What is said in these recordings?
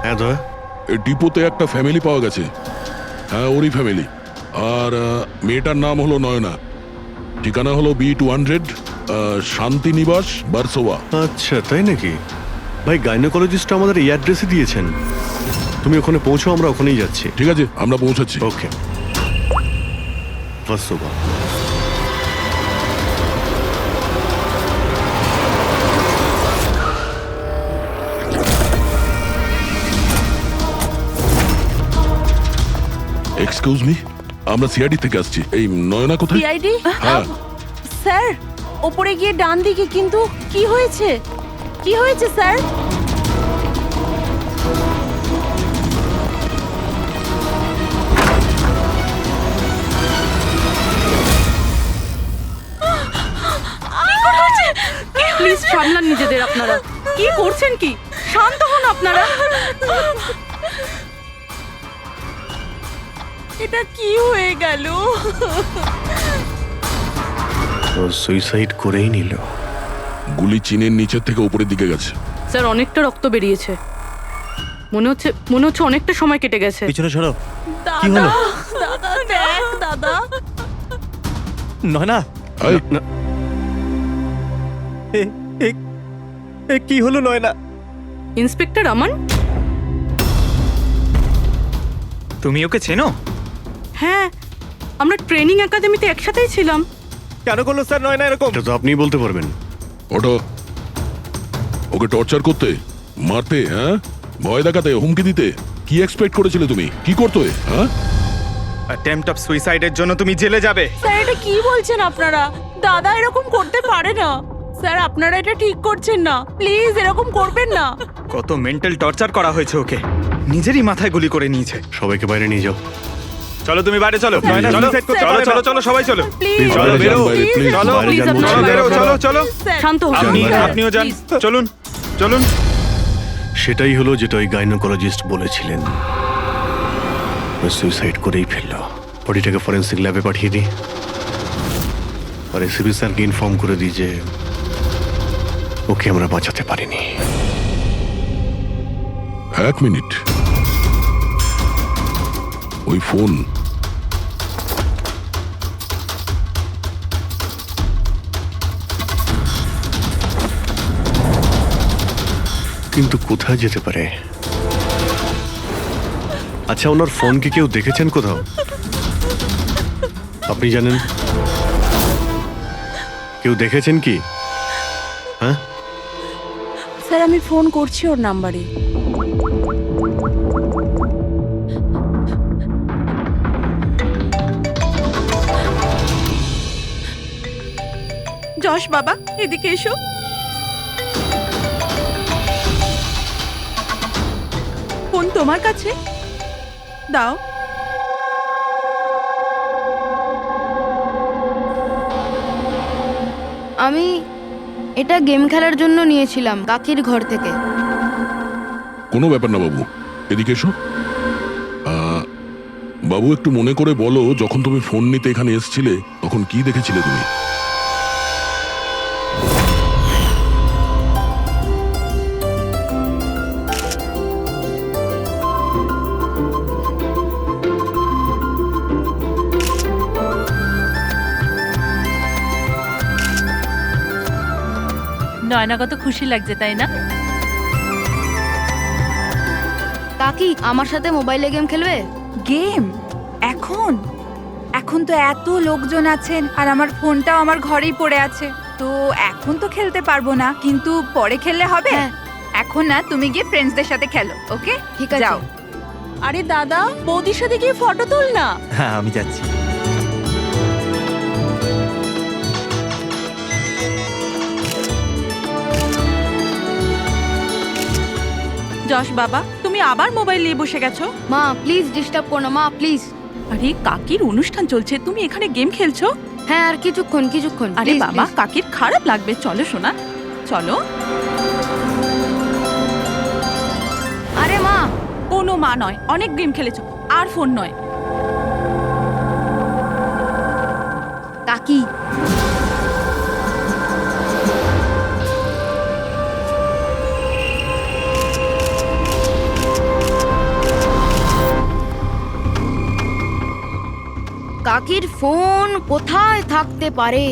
হ্যাঁ দয়া, এই ডিপোতে একটা ফ্যামিলি পাওয়া গেছে। হ্যাঁ, ওরই ফ্যামিলি। আর মেয়েটার নাম হলো নয়না। ঠিকানা হলো B200 শান্তিনিবাস, বারসোয়া। আচ্ছা তাই নাকি? ভাই গাইনোকোলজিস্ট আমাদের এই অ্যাড্রেসে দিয়েছেন। তুমি ওখানে পৌঁছো, আমরা ওখানেই যাচ্ছি। ঠিক আছে, আমরা পৌঁছাচ্ছি। ওকে, বারসোয়া। এক্সকিউজ মি, আমরা সিআইডি থেকে আসছি। এই নয়না কোথায়? সিআইডি? হ্যাঁ। স্যার, ওপরে গিয়ে ডান দিকে। কিন্তু কি হয়েছে? কি হয়েছে স্যার? প্লিজ সামলান নিজেদের আপনারা। কি করছেন কি? শান্ত হন আপনারা। এটা কি হয়ে গেল? ও সুইসাইড করেই নিল। গুলি চিনের নিচের থেকে উপরের দিকে গেছে। স্যার, অনেকটা রক্ত বেরিয়েছে। মনে হচ্ছে অনেকটা সময় কেটে গেছে। পিছনে সরো। কি দাদা, হলো? দাদা দেখ দাদা। নয়না, এই, কি হলো নয়না? ইন্সপেক্টর আমান? তুমি ওকে চেনো? হ্যাঁ, আমরা ট্রেনিং একাডেমিতে একসাথেই ছিলাম। কেন করলো স্যার নয়না এরকম? এটা তো আপনিই বলতে পারবেন। ওঠো। ওকে টর্চার করতে, মারতে, হ্যাঁ, ভয় দেখাতে, হুমকি দিতে কি এক্সপেক্ট করেছিলে তুমি? কি করতে? হ্যাঁ, অ্যাটেম্পট অফ সুইসাইডের জন্য তুমি জেলে যাবে। স্যার, এটা কি বলছেন আপনারা? দাদা এরকম করতে পারে না। স্যার, আপনারা এটা ঠিক করছেন না। প্লিজ এরকম করবেন না। কত মেন্টাল টর্চার করা হয়েছে ওকে। নিজেরই মাথায় গুলি করে নিয়েছে। সবাইকে বাইরে নিয়ে যাও। চলো তুমি বাইরে চলো। নয়না, চলো। suicide করতে পারবে না। চলো চলো সবাই চলো। প্লিজ চলো, বাইরে বেরো। যান, বাইরে, please, চলো, বাইরে please, যান আপনি বলছি। চলো বেরো, চলো চলো। শান্ত হন। আপনিও যান। Please। চলুন চলুন। সেটাই হলো যেটা ওই গাইনোকোলজিস্ট বলেছিলেন। ও সুইসাইড করেই ফেললো। বডিটাকে ফরেন্সিক ল্যাবে পাঠিয়ে দিই, আর এসিপি স্যারকে ইনফর্ম করে দিই যে ওকে আমরা বাঁচাতে পারিনি। 1 মিনিট। ওই ফোন, কিন্তু কোথায় যেতে পারে? আচ্ছা, ওনার ফোন কি কেউ দেখেছেন কোথাও? আপনি জানেন? কেউ দেখেছেন কি? হ্যাঁ, স্যার, আমি ফোন করছি ওর নাম্বারে। যশ বাবা, এদিকে এসো। ফোন তোমার কাছে দাও। আমি এটা গেম খেলার জন্য নিয়েছিলাম কাকির ঘর থেকে। কোনো ব্যাপার না বাবু, এদিকে এসো। বাবু, একটু মনে করে বলো, যখন তুমি ফোন নিতে এখানে এসেছিলে তখন কি দেখেছিলে তুমি? নয়না কত খুশি লাগছে, তাই না? কাকি আমার সাথে মোবাইলে গেম খেলবে? গেম? এখন? এখন তো এত লোকজন আছেন আর আমার ফোনটাও আমার ঘরেই পড়ে আছে, তো এখন তো খেলতে পারবো না, কিন্তু পরে খেললে হবে। হ্যাঁ। এখন না, তুমি গিয়ে ফ্রেন্ডসদের সাথে খেলো, ওকে? ঠিক আছে। যাও। আরে দাদা, বৌদির সাথে গিয়ে ফটো তুল না। হ্যাঁ আমি যাচ্ছি। যশ বাবা, তুমি আবার মোবাইল নিয়ে বসে গেছো? মা প্লিজ ডিস্টার্ব করো না, মা প্লিজ। আরে কাকির অনুষ্ঠান চলছে, তুমি এখানে গেম খেলছো? হ্যাঁ, আর কিছুক্ষণ। আরে Please, বাবা, please। কাকির খারাপ লাগবে। চলো সোনা, চলো। আরে মা, কোনো মা নয়, অনেক গেম খেলেছো, আর ফোন নয়। কাকি কাকির ফোন কোথায় থাকতে পারে?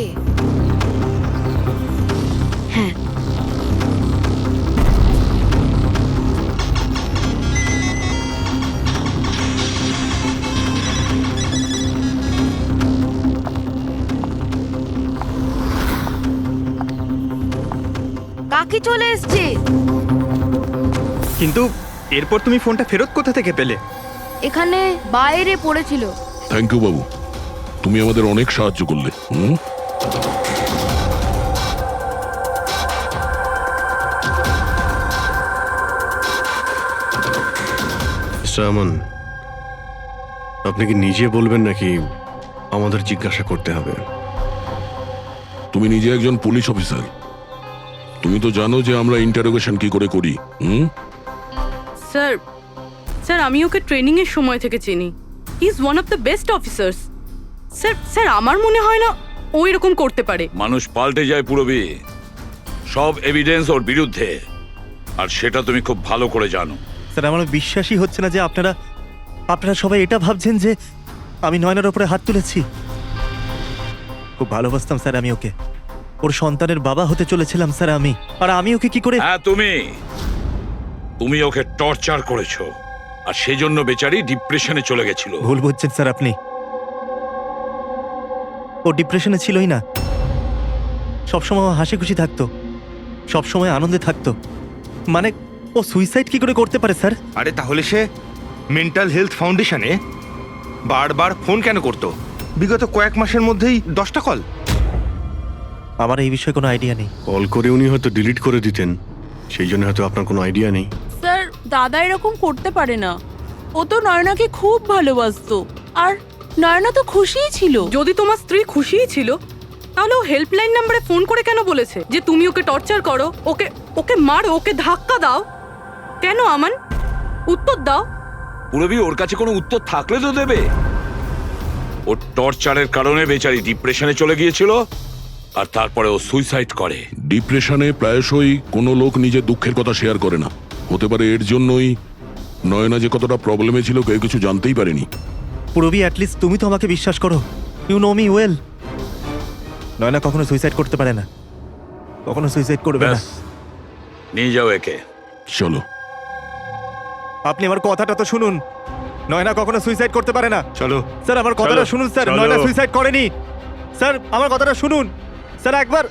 হ্যাঁ, কাকি চলে এসছে। কিন্তু এরপর তুমি ফোনটা ফেরত কোথা থেকে পেলে? এখানে বাইরে পড়েছিল। থ্যাংক ইউ বাবু, তুমি আমাদের অনেক সাহায্য করলে। হুম, মিস্টার আমান, আপনি কি নিজে বলবেন নাকি আমাদের জিজ্ঞাসা করতে হবে? তুমি নিজে একজন পুলিশ অফিসার, তুমি তো জানো যে আমরা ইন্টারোগেশন কি করে করি। হুম, স্যার স্যার আমি ওকে ট্রেনিং এর সময় থেকে চিনি। He is one of the best officers. Sir sir আমার মনে হয় না ও এরকম করতে পারে। মানুষ পাল্টে যায় পুরবী, সব এভিডেন্স ওর বিরুদ্ধে, আর সেটা তুমি খুব ভালো করে জানো। স্যার আমার বিশ্বাসই হচ্ছে না যে আপনারা সবাই এটা ভাবছেন যে আমি নয়নার ওপরে হাত তুলেছি। খুব ভালোবাসতাম স্যার আমি ওকে, ওর সন্তানের বাবা হতে চলেছিলাম স্যার আমি। আর আমি ওকে কি করে? হ্যাঁ, তুমি ওকে টর্চার করেছো, আর সেই জন্য বেচারি ডিপ্রেশনে চলে গেছিল। ভুল বুঝছেন স্যার আপনি, ও ডিপ্রেশনে ছিলই না। সবসময় ও হাসি খুশি থাকতো, সবসময় আনন্দে থাকতো। মানে ও সুইসাইড কি করে করতে পারে স্যার? আরে তাহলে সে মেন্টাল হেলথ ফাউন্ডেশনে বারবার ফোন কেন করতো? বিগত কয়েক মাসের মধ্যেই 10টা কল। আমার এই বিষয়ে কোনো আইডিয়া নেই। কল করে উনি হয়তো ডিলিট করে দিতেন, সেই জন্য হয়তো আপনার কোনো আইডিয়া নেই। স্যার দাদা এরকম করতে পারে না। ও তো নয়নাকে খুব ভালোবাসতো, আর নয়না তো খুশিই ছিল। যদি তোমার স্ত্রী খুশিই ছিল, তাহলে ও হেল্পলাইন নম্বরে ফোন করে কেন বলেছে যে তুমি ওকে টর্চার করো, ওকে ওকে মারো, ওকে ধাক্কা দাও? কেন আমান, উত্তর দাও। পুরবী, ওর কাছে কোনো উত্তর থাকলে তো দেবে। ওর টর্চারের কারণে বেচারি ডিপ্রেশনে চলে গিয়েছিল, আর তারপরে ও সুইসাইড করে। ডিপ্রেশনে প্রায়শই কোনো লোক নিজের দুঃখের কথা শেয়ার করে না। হতে পারে এর জন্যই নয়না যে কতটা প্রবলেমে ছিল কেউ কিছু জানতেই পারেনি। পুরবি, অ্যাটলিস্ট তুমি তো আমাকে বিশ্বাস করো। You know me well. Nayna কখনো সুইসাইড করতে পারে না, কখনো সুইসাইড করবে না। ব্যাস, নিয়ে যাও একে। চলো। আপনি আমার কথাটা তো শুনুন, নয়না কখনো সুইসাইড করতে পারে না। চলো স্যার আমার কথাটা চলো, শুনুন স্যার, চলো। নয়না সুইসাইড করেনি। স্যার আমার কথাটা শুনুন স্যার একবার।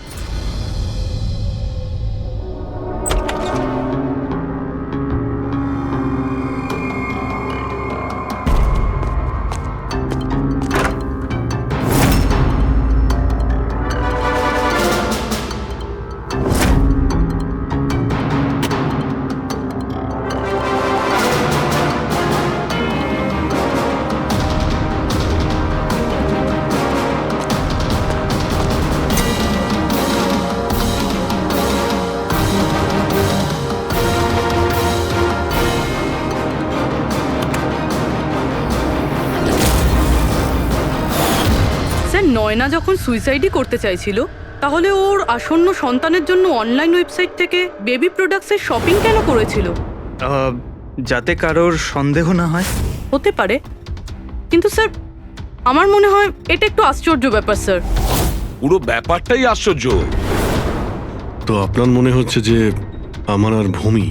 স্যার নয়না যখন সুইসাইডই করতে চাইছিল, তাহলে ওর আসন্ন সন্তানের জন্য অনলাইন ওয়েবসাইট থেকে বেবি প্রোডাক্টসের শপিং কেন করেছিল? যাতে কারোর সন্দেহ না হয়। হতে পারে, কিন্তু স্যার আমার মনে হয় এটা একটু আশ্চর্য ব্যাপার স্যার। পুরো ব্যাপারটাই আশ্চর্য। তো আপনার মনে হচ্ছে যে আমার আর ভূমি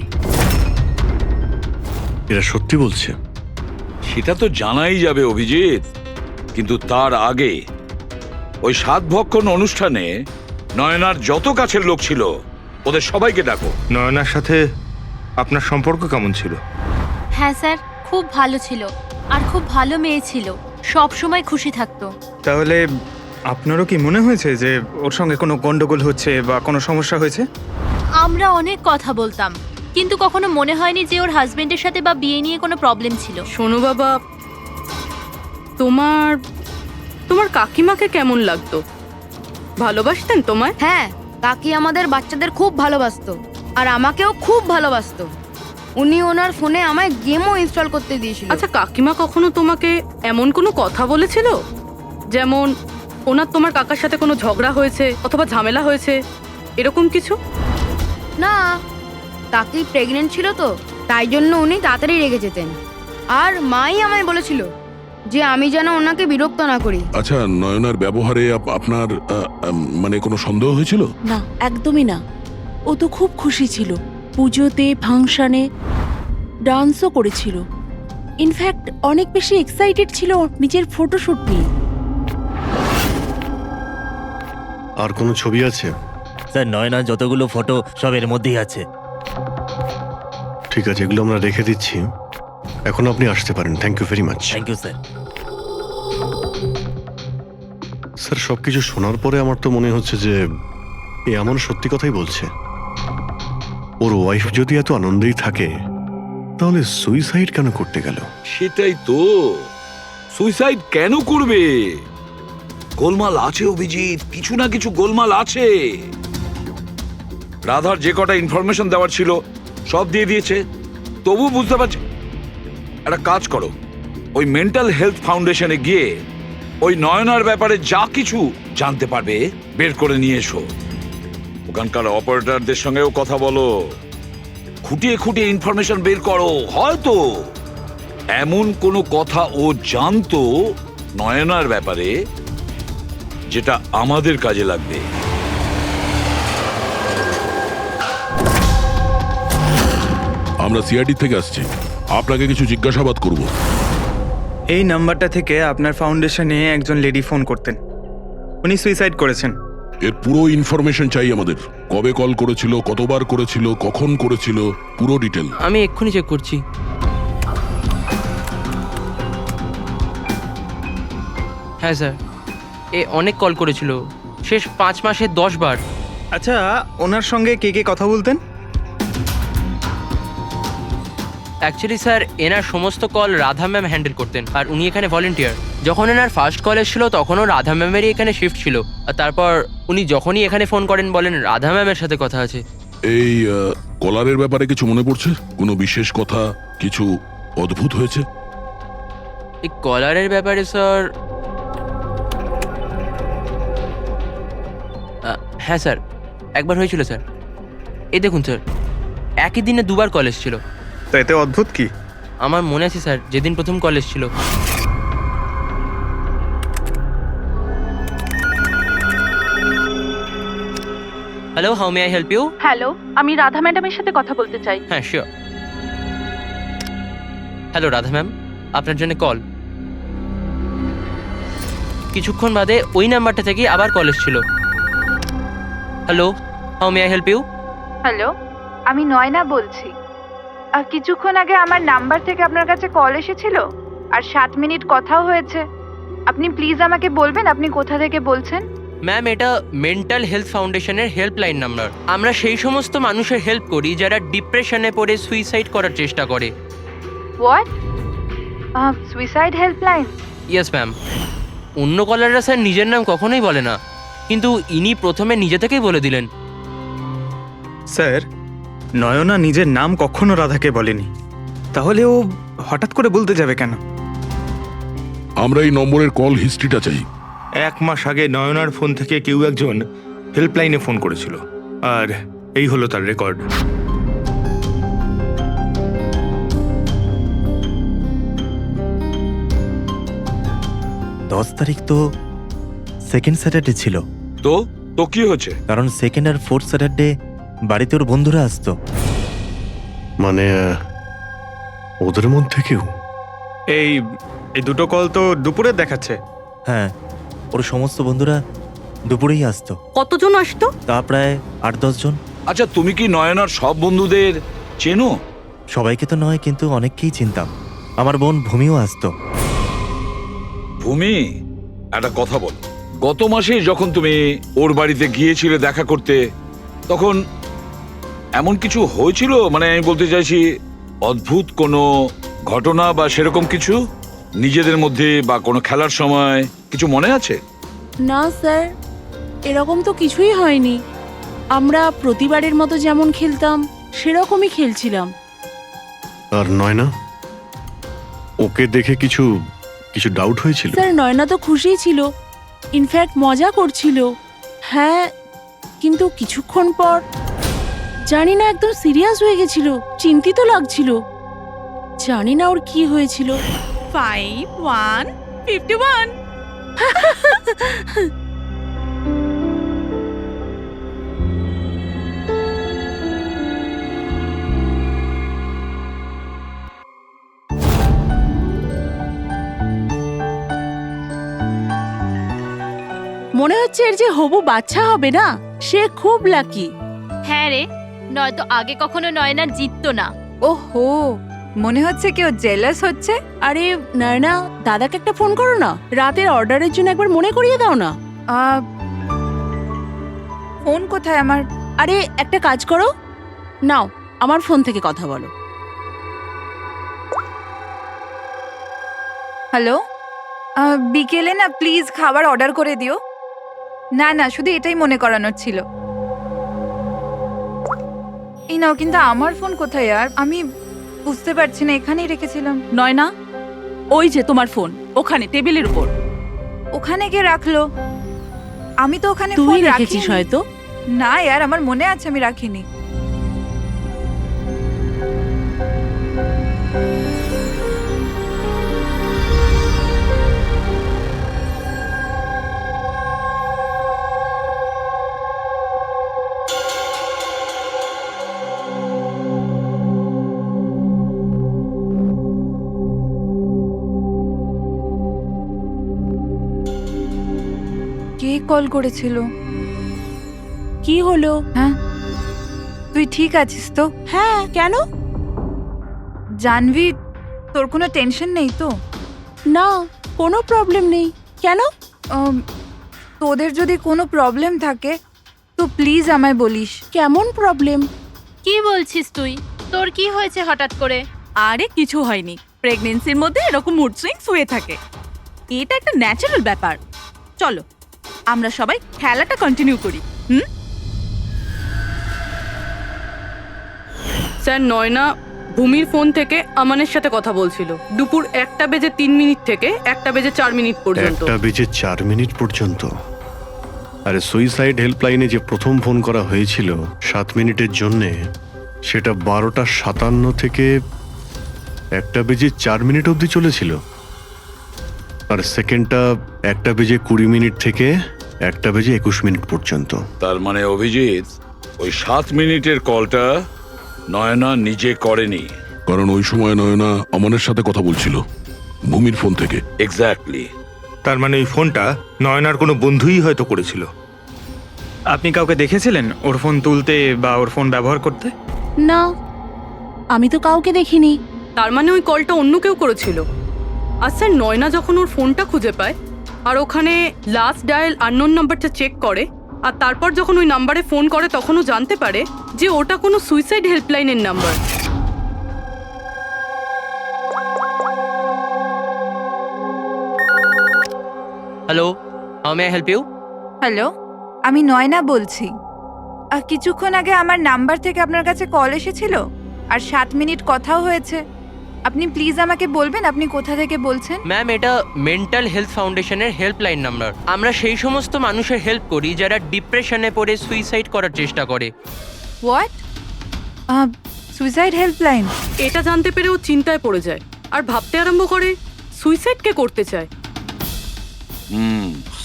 এরা সত্যি বলছে? সেটা তো জানাই যাবে অভিজিৎ, কিন্তু তার আগে ওই 7 ভক্ষণ অনুষ্ঠানে নয়নার যত কাছের লোক ছিল ওদের সবাইকে ডাকো। নয়নার সাথে আপনার সম্পর্ক কেমন ছিল? হ্যাঁ স্যার, খুব ভালো ছিল, আর খুব ভালো মেয়ে ছিল, সব সময় খুশি থাকতো। তাহলে আপনারও কি মনে হয়েছে যে ওর সঙ্গে কোনো গন্ডগোল হচ্ছে বা কোনো সমস্যা হয়েছে? আমরা অনেক কথা বলতাম, কিন্তু কখনো মনে হয়নি যে ওর হাজবেন্ডের সাথে বা বিয়ে নিয়ে কোনো প্রবলেম ছিল। শোনো বাবা, তোমার তোমার কাকিমাকে কেমন লাগতো? ভালোবাসতেন তোমায়? হ্যাঁ, কাকি আমাদের বাচ্চাদের খুব ভালোবাসতো, আর আমাকেও খুব ভালোবাসতো। উনি ওনার ফোনে আমায় গেমও ইনস্টল করতে দিয়েছিল। আচ্ছা, কাকিমা কখনো তোমাকে এমন কোনো কথা বলেছিল, যেমন ওনার তোমার কাকার সাথে কোনো ঝগড়া হয়েছে অথবা ঝামেলা হয়েছে, এরকম কিছু? না, কাকি প্রেগনেন্ট ছিল তো, তাই জন্য উনি তাড়াতাড়ি রেগে যেতেন। আর মাই আমায় বলেছিল যে আমি যেন ওনাকে বিরক্ত না করি। আচ্ছা, নয়নার ব্যবহারে আপনার মানে কোনো সন্দেহ হয়েছিল? না, একদমই না। ও তো খুব খুশি ছিল, পুজোতে ফাংশনে ডান্সও করেছিল। ইনফ্যাক্ট অনেক বেশি এক্সাইটেড ছিল নিজের ফটোশুট নিয়ে। আর কোনো ছবি আছে? স্যার নয়না যতগুলো ফটো সব এর মধ্যেই আছে। ঠিক আছে, এগুলো আমরা রেখে দিচ্ছি। এখন আপনি আসতে পারেন। Thank you very much. Thank you sir. Sir, সবকিছু শোনার পরে আমার তো মনে হচ্ছে যে এ এমন সত্যি কথাই বলছে। ওর ওয়াইফ যদি এত আনন্দেই থাকে তাহলে সুইসাইড কেন করতে গেল? সেটাই তো, সুইসাইড কেন করবে? গোলমাল আছে অভিজিৎ, কিছু না কিছু গোলমাল আছে। রাধার যে কটা ইনফরমেশন দেওয়ার ছিল সব দিয়ে দিয়েছে, তবু বুঝতে পারছি। একটা কাজ করো, ওই মেন্টাল হেলথ ফাউন্ডেশনে গিয়ে ওই নয়নার ব্যাপারে যা কিছু জানতে পারবে বের করে নিয়ে এসো। ওখানকার অপারেটরদের সঙ্গেও কথা বলো, খুঁটিয়ে খুঁটিয়ে ইনফরমেশন বের করো। হয়তো এমন কোনো কথা ও জানতো নয়নার ব্যাপারে যেটা আমাদের কাজে লাগবে। আমরা সিআইডি থেকে আসছি, আপনাকে কিছু জিজ্ঞাসাবাদ করব। এই নাম্বারটা থেকে আপনার ফাউন্ডেশনে একজন লেডি ফোন করতেন, উনি সুইসাইড করেছেন। এর পুরো ইনফরমেশন চাই আমাদের। কবে কল করেছিল, কতবার করেছিল, কখন করেছিল, পুরো ডিটেল। আমি এক্ষুনি চেক করছি। হ্যাঁ স্যার, এ অনেক কল করেছিল, শেষ 5 মাসে 10 বার। আচ্ছা, ওনার সঙ্গে কে কে কথা বলতেন? অ্যাকচুয়ালি স্যার, এনার সমস্ত কল রাধা ম্যাম হ্যান্ডেল করতেন, আর উনি এখানে ভলেন্টিয়ার। যখন এনার ফার্স্ট কল এসেছিল তখনও রাধা ম্যামেরই এখানে শিফট ছিল, আর তারপর উনি যখনই এখানে ফোন করেন বলেন রাধা ম্যামের সাথে কথা আছে। এই কলারের ব্যাপারে কিছু মনে পড়ছে? কোনো বিশেষ কথা, কিছু অদ্ভুত হয়েছে? এই কলারের ব্যাপারে স্যার, হ্যাঁ স্যার, একবার হয়েছিল স্যার। এই দেখুন স্যার, একই দিনে 2বার কল এসেছিল। তো এতে অদ্ভুত কি? আমার মনে আছে স্যার, যেদিন প্রথম কল এসেছিল। Hello, how may I help you? Hello, আমি রাধা ম্যাডামের সাথে কথা বলতে চাই। হ্যাঁ, শিওর। হ্যালো রাধা ম্যাম, আপনার জন্য কল। কিছুক্ষণ বাদে ওই নাম্বারটা থেকে আবার কল এসেছিল। Hello, how may I help you? Hello, আমি নয়না বলছি। আর কিছুক্ষণ আগে আমার নাম্বার থেকে আপনার কাছে কল এসেছিল, আর 7 মিনিট কথাও হয়েছে। আপনি প্লিজ আমাকে বলবেন আপনি কোথা থেকে বলছেন? ম্যাম, এটা মেন্টাল হেলথ ফাউন্ডেশনের হেল্পলাইন নাম্বার। আমরা সেই সমস্ত মানুষের হেল্প করি যারা ডিপ্রেশনে পড়ে সুইসাইড করার চেষ্টা করে। What? Suicide helpline? Yes ma'am. অন্য কলাররা স্যার নিজের নাম কখনোই বলে না, কিন্তু ইনি প্রথমে নিজে থেকেই বলে দিলেন। স্যার, নয়না নিজের নাম কখনো রাধাকে বলেনি, তাহলে ও হঠাৎ করে বলতে যাবে কেন? আমরা এই নম্বরের কল হিস্ট্রিটা চাই। 1 মাস আগে নয়নার ফোন থেকে কেউ একজন হেল্পলাইনে ফোন করেছিল, আর এই হলো তার রেকর্ড। 10 তারিখ তো সেকেন্ড স্যাটারডে ছিল। তো তো কি হয়েছে? কারণ সেকেন্ড আর ফোর্থ স্যাটারডে বাড়িতে ওর বন্ধুরা আসতো। মানে ওদের মধ্যে কেউ? এই এই দুটো কল তো দুপুরে দেখাচ্ছে। হ্যাঁ, ওর সমস্ত বন্ধুরা দুপুরেই আসতো। কতজন আসতো? তা প্রায় 8-10 জন। আচ্ছা, তুমি কি নয়নার সব বন্ধুদের চেনো? সবাইকে তো নয়, কিন্তু অনেককেই চিনতাম। আমার বোন ভূমিও আসতো। ভূমি, একটা কথা বল। গত মাসে যখন তুমি ওর বাড়িতে গিয়েছিলে দেখা করতে, তখন এমন কিছু হয়েছিল? মানে আমি বলতে চাইছি, অদ্ভুত কোনো ঘটনা বা সেরকম কিছু নিজেদের মধ্যে, বা কোনো খেলার সময় কিছু মনে আছে? না স্যার, এরকম তো কিছুই হয়নি। আমরা প্রতিবারের মতো যেমন খেলতাম সেরকমই খেলছিলাম। আর নয়না, ওকে দেখে কিছু কিছু ডাউট হয়েছিল? স্যার, নয়না তো খুশিই ছিল, ইনফ্যাক্ট মজা করছিল। হ্যাঁ, কিন্তু কিছুক্ষণ পর জানি না একদম সিরিয়াস হয়ে গেছিল, চিন্তিত লাগছিল। জানি না ওর কি হয়েছিল। 5151। মনে হচ্ছে এর যে হবু বাচ্চা হবে না, সে খুব লাকি। হ্যাঁ রে, নয়তো আগে কখনো নয়না জিততো না। ওহো, মনে হচ্ছে কেউ জেলাস হচ্ছে। আরে নয়না, দাদাকে একটা ফোন করো না, রাতের অর্ডারের জন্য একবার মনে করিয়ে দাও না। ফোন কোথায় আমার? আরে একটা কাজ করো, নাও আমার ফোন থেকে কথা বলো। হ্যালো, বিকেলে না প্লিজ খাবার অর্ডার করে দিও। না না, শুধু এটাই মনে করানোর ছিল। এই নাও, কিন্তু আমার ফোন কোথায় আর? আমি বুঝতে পারছি না, এখানেই রেখেছিলাম। নয়না, ওই যে তোমার ফোন ওখানে টেবিলের উপর। ওখানে কে রাখলো? আমি তো ওখানে তুই ফোন রেখেছিস রাখিনি। হয়তো। না यार, আমার মনে আছে আমি রাখিনি। কে কল করেছিল? কি হলো? হ্যাঁ, তুই ঠিক আছিস তো? হ্যাঁ, কেন? জানভি, তোর কোনো টেনশন নেই তো? না, কোনো প্রবলেম নেই। কেন? তোদের যদি কোনো প্রবলেম থাকে তো প্লিজ আমায় বলিস। কেমন প্রবলেম? কি বলছিস তুই? তোর কি হয়েছে হঠাৎ করে? আরে কিছু হয়নি, প্রেগন্যান্সির মধ্যে এরকম মুড সুইংস হয়ে থাকে, এটা একটা ন্যাচারাল ব্যাপার। চলো আমরা সবাই খেলাটা কন্টিনিউ করি। স্যার, নয়না ভূমির ফোন থেকে আমানের সাথে কথা বলছিল দুপুর 1:03 থেকে 1:04 পর্যন্ত। 1:04 পর্যন্ত? আরে সুইসাইড হেল্পলাইনে যে প্রথম ফোন করা হয়েছিল 7 মিনিটের জন্যে, সেটা 12:57 থেকে 1:04 অবধি চলেছিল। আর সেকেন্ডটা 1:20 থেকে 1:21 পর্যন্ত। তার মানে অভিজিৎ, ওই 7 মিনিটের কলটা নয়না নিজে করেনি। কারণ ওই সময় নয়না আমানের সাথে কথা বলছিল ভূমির ফোন থেকে। এক্স্যাক্টলি। তার মানে ওই ফোনটা নয়নার কোনো বন্ধুই হয়তো করেছিল। আপনি কাউকে দেখেছিলেন ওর ফোন তুলতে বা ওর ফোন ব্যবহার করতে? না, আমি তো কাউকে দেখিনি। তার মানে ওই কলটা অন্য কেউ করেছিল। আর স্যার, নয়না যখন ওর ফোনটা খুঁজে পায় আর ওখানে লাস্ট ডায়াল আননোন নাম্বারটা চেক করে, আর তারপর যখন ওই নাম্বারে ফোন করে তখন ও জানতে পারে যে ওটা কোনো সুইসাইড হেল্পলাইনের number. Hello, how may I help you? Hello, আমি নয়না বলছি। কিছুক্ষণ আগে আমার নাম্বার থেকে আপনার কাছে কল এসেছিল আর 7 মিনিট কথাও হয়েছে। আপনি প্লিজ আমাকে বলবেন আপনি কোথা থেকে বলছেন? ম্যাম, এটা মেন্টাল হেলথ ফাউন্ডেশনের হেল্পলাইন নাম্বার। আমরা সেই সমস্ত মানুষের হেল্প করি যারা ডিপ্রেশনে পড়ে সুইসাইড করার চেষ্টা করে। হোয়াট? Suicide helpline? এটা জানতে পেরে ও চিন্তায় পড়ে যায় আর ভাবতে আরম্ভ করে সুইসাইড কে করতে চায়।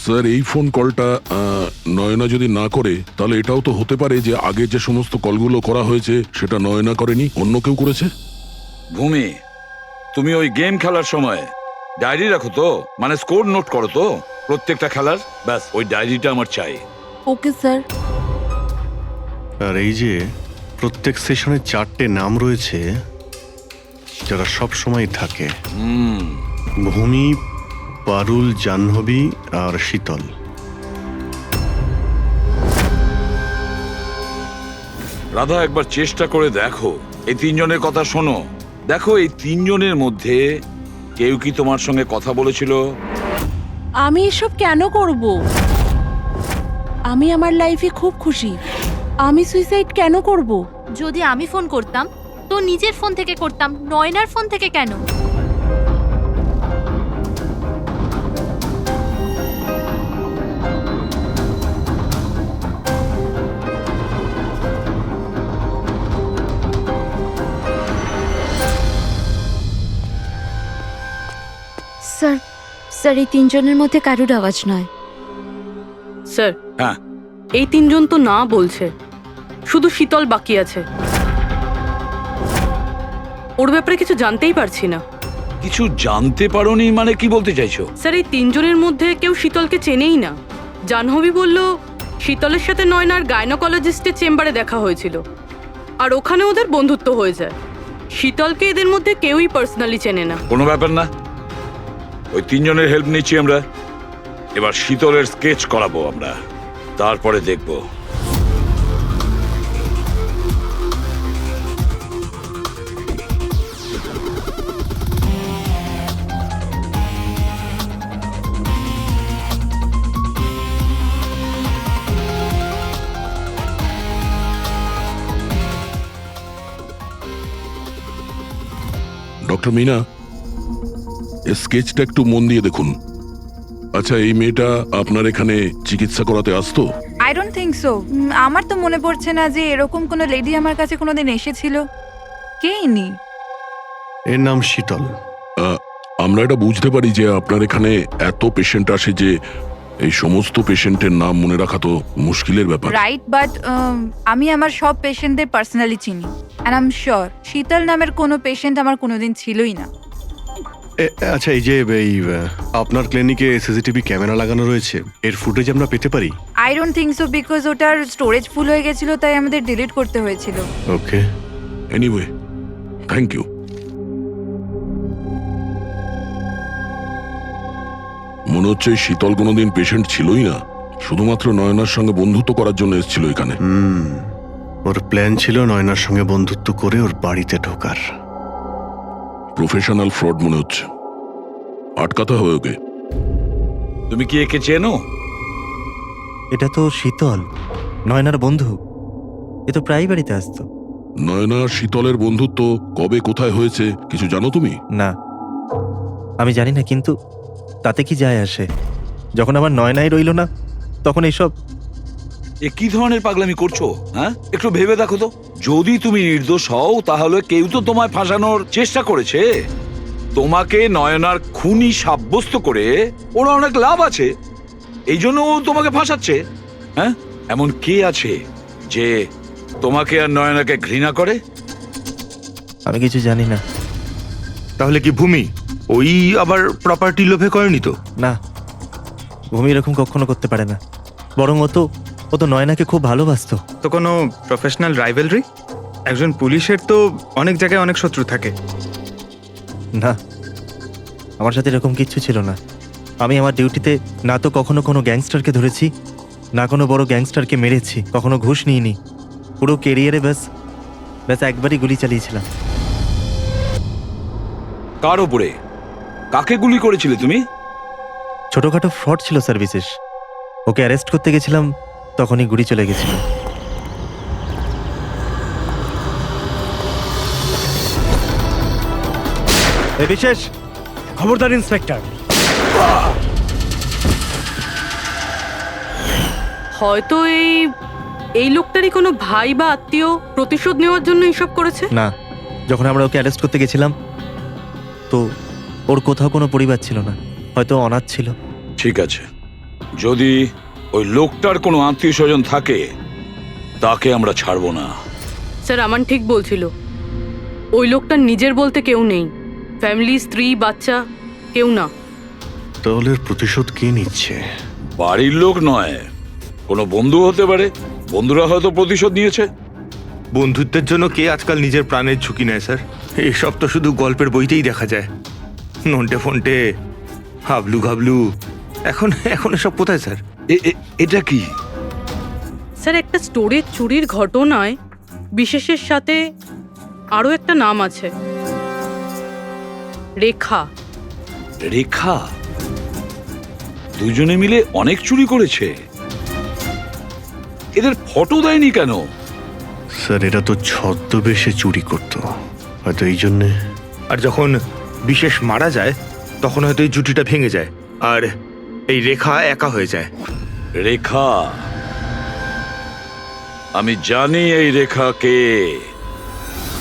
স্যার, এই ফোন কলটা নয়না যদি না করে, তাহলে এটাও তো হতে পারে যে আগে যে সমস্ত কলগুলো করা হয়েছে সেটা নয়না করেনি, অন্য কেউ করেছে। ভূমি, তুমি ওই গেম খেলার সময় ডায়েরি রাখো তো? মানে স্কোর নোট করো তো প্রত্যেকটা খেলার? ব্যাস, ওই ডায়েরিটা আমার চাই। Okay sir. আর এই যে প্রত্যেক সেশনে 4টে নাম রয়েছে যারা সব সময় থাকে: ভূমি, পারুল, জাহ্নবী আর শীতল। রাধা, একবার চেষ্টা করে দেখো, এই 3 জনের কথা শোনো। দেখো, এই 3 জনের মধ্যে কেউ কি তোমার সঙ্গে কথা বলেছিল? আমি এসব কেন করব? আমি আমার লাইফে খুব খুশি। আমি সুইসাইড কেন করব? যদি আমি ফোন করতাম তো নিজের ফোন থেকে করতাম, নয়নার ফোন থেকে কেন? স্যার স্যার এই তিনজনের মধ্যে কারুর আওয়াজ নয়। স্যার হ্যাঁ এই তিনজন তো না বলছে, শুধু শীতল বাকি আছে। ওর ব্যাপারে কিছু জানতেই পারছি না। কিছু জানতে পারোনি মানে কি বলতে চাইছো? স্যার এই তিনজনের মধ্যে কেউ শীতলকে চেনেই না। জাহ্নবী বলল শীতলের সাথে নয়নার গাইনোকোলজিস্টের চেম্বারে দেখা হয়েছিল, আর ওখানে ওদের বন্ধুত্ব হয়ে যায়। শীতলকে এদের মধ্যে কেউই পার্সোনালি চেনে না। কোনো ব্যাপার না, ওই তিনজনের হেল্প নিচ্ছি আমরা। এবার শীতলের স্কেচ করাবো আমরা, তারপরে দেখবো। ডক্টর মিনা, এই স্কেচটা একটু মন দিয়ে দেখুন। আচ্ছা, এই মেয়েটা আপনার এখানে চিকিৎসা করাতে আসতো? I don't think so. আমার তো মনে পড়ছে না যে এরকম কোনো লেডি আমার কাছে কোনোদিন এসেছিল। কে ইনি? এর নাম শীতল। আমরা এটা বুঝতে পারি যে আপনার এখানে এত পেশেন্ট আসে যে এই সমস্ত পেশেন্টের নাম মনে রাখা তো মুশকিলের ব্যাপার। রাইট, বাট আমি আমার সব পেশেন্টদের পার্সোনালি চিনি, অ্যান্ড আই এম শিওর শীতল নামের কোনো পেশেন্ট আমার কোনোদিন ছিলই না। আচ্ছা, এই যে আপনার ক্লিনিকে সিসিটিভি ক্যামেরা লাগানো রয়েছে, এর ফুটেজ আমরা পেতে পারি? I don't think so, because ওটার স্টোরেজ ফুল হয়ে গেছিল, তাই আমাদের ডিলিট করতে হয়েছিল। ওকে, এনিওয়ে, থ্যাংক ইউ। মনে হচ্ছে এই শীতল কোনোদিন পেশেন্ট ছিলই না, শুধুমাত্র নয়নার সঙ্গে বন্ধুত্ব করার জন্য এসেছিল এখানে। ওর প্ল্যান ছিল নয়নার সঙ্গে বন্ধুত্ব করে ওর বাড়িতে ঢোকার। প্রফেশনাল ফ্রড মনে হচ্ছে, আটকাতে হবে ওকে। তুমি কি একে চেনো? এটা তো শীতল, নয়নার বন্ধু। এ তো প্রায় বাড়িতে আসতো। নয়না শীতলের বন্ধুত্ব কবে কোথায় হয়েছে কিছু জানো তুমি? না, আমি জানি না, কিন্তু তাতে কি যায় আসে? যখন আমার নয়নাই রইল না, তখন এইসব। এ কি ধরনের পাগলামি করছো? হ্যাঁ, একটু ভেবে দেখো তো। যদি তুমি নির্দোষ হও তাহলে কেউ তো তোমায় ফাঁসানোর চেষ্টা করেছে। তোমাকে নয়নার খুনি সাব্যস্ত করে ওর অনেক লাভ আছে, এই জন্য ও তোমাকে ফাঁসাচ্ছে। হ্যাঁ, এমন কে আছে যে তোমাকে আর নয়নাকে ঘৃণা করে? আমি কিছু জানি না। তাহলে কি ভূমি ওই আবার প্রপার্টি লোভে করেনি তো? না, ভূমি এরকম কখনো করতে পারে না। বরং ও তো নয়নাকে খুব ভালোবাসতো। তো কোনো প্রফেশনাল রাইভেলরি? একজন পুলিশের তো অনেক জায়গায় অনেক শত্রু থাকে। না, আমার সাথে এরকম কিচ্ছু ছিল না। আমি আমার ডিউটিতে না তো কখনো কোনো গ্যাংস্টারকে ধরেছি, না কোনো বড় গ্যাংস্টারকে মেরেছি, কখনো ঘুষ নিইনি। পুরো কেরিয়ারে ব্যাস একবারই গুলি চালিয়েছিলাম। কার ওপরে? কাকে গুলি করেছিলে তুমি? ছোটখাটো ফ্রড ছিল স্যার, বিশেষ। ওকে অ্যারেস্ট করতে গেছিলাম, তখনই গুলি চলে গেছিল। বিশেষ খবরদার ইন্সপেক্টর। হয়তো এই লোকটারই কোনো ভাই বা আত্মীয় প্রতিশোধ নেওয়ার জন্য এসব করেছে। না, যখন আমরা ওকে অ্যারেস্ট করতে গেছিলাম তো ওর কোথাও কোনো পরিবার ছিল না, হয়তো অনাথ ছিল। ঠিক আছে, যদি ওই লোকটার কোনো আত্মীয় স্বজন থাকে তাকে আমরা ছাড়বো না। স্যার আমান ঠিক বলছিল, ওই লোকটার নিজের বলতে কেউ নেই, ফ্যামিলি, স্ত্রী, বাচ্চা কেউ না। তাহলে এর প্রতিশোধ কে নিচ্ছে? বাড়ির লোক নয়, কোনো বন্ধু হতে পারে। বন্ধুরা হয়তো প্রতিশোধ নিয়েছে। বন্ধুত্বের জন্য কে আজকাল নিজের প্রাণের ঝুঁকি নেয় স্যার? এসব তো শুধু গল্পের বইতেই দেখা যায়। নন্টে ফন্টে, হাবলু ঘাবলু, এখন এসব কোথায় স্যার? এটা কি? স্যার একটা স্টোরেজ চুরির ঘটনায় বিশেষের সাথে আরও একটা নাম আছে, রেখা। রেখা? দুজনে মিলে অনেক চুরি করেছে। এদের ফটো দেয়নি কেন? স্যার এরা তো ছদ্মবেশে চুরি করতো, হয়তো এই জন্যে। আর যখন বিশেষ মারা যায় তখন হয়তো এই জুটিটা ভেঙে যায় আর এই রেখা একা হয়ে যায়। রেখা? আমি জানি এই রেখা কে।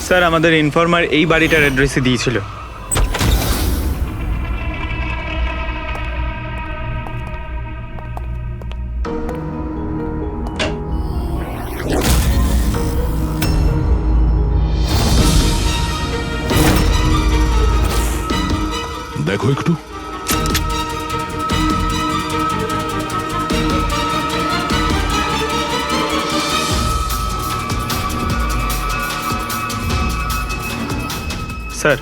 স্যার আমাদের ইনফর্মার এই বাড়িটার অ্যাড্রেসে দিয়েছিল। দেখো একটু। স্যার,